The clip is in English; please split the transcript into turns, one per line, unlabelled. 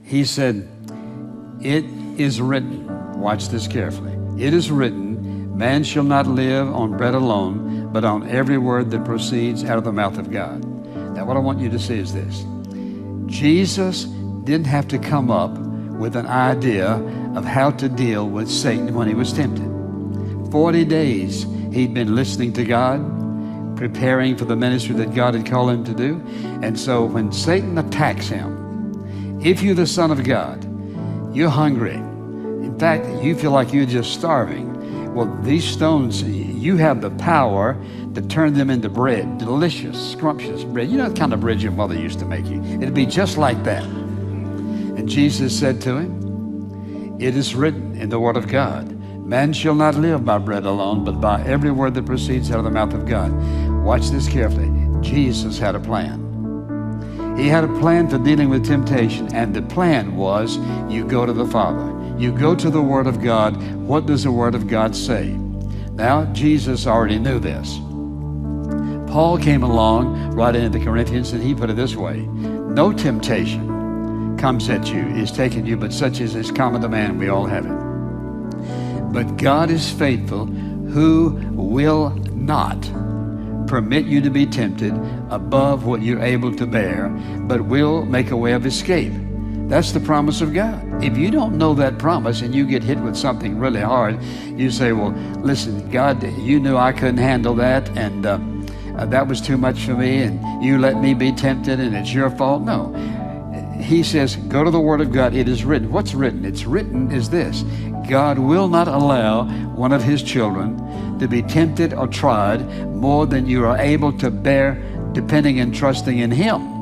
He said, it is written, watch this carefully. It is written, man shall not live on bread alone, but on every word that proceeds out of the mouth of God. Now, what I want you to see is this. Jesus didn't have to come up with an idea of how to deal with Satan when he was tempted. 40 days he'd been listening to God, preparing for the ministry that God had called him to do. And so when Satan attacks him, if you're the Son of God, you're hungry. In fact, you feel like you're just starving. Well, these stones, you have the power to turn them into bread, delicious, scrumptious bread. You know the kind of bread your mother used to make you. It'd be just like that. And Jesus said to him, it is written in the Word of God, man shall not live by bread alone, but by every word that proceeds out of the mouth of God. Watch this carefully. Jesus had a plan. He had a plan for dealing with temptation, and the plan was you go to the Father. You go to the Word of God. What does the Word of God say? Now, Jesus already knew this. Paul came along right into the Corinthians, and he put it this way. No temptation comes at you, is taken you, but such as is common to man. We all have it. But God is faithful, who will not permit you to be tempted above what you're able to bear, but will make a way of escape. That's the promise of God. If you don't know that promise and you get hit with something really hard, you say, well, listen, God, you knew I couldn't handle that, and that was too much for me, and you let me be tempted, and it's your fault. No. He says, go to the Word of God. It is written. What's written? It's written is this. God will not allow one of his children to be tempted or tried more than you are able to bear, depending and trusting in him.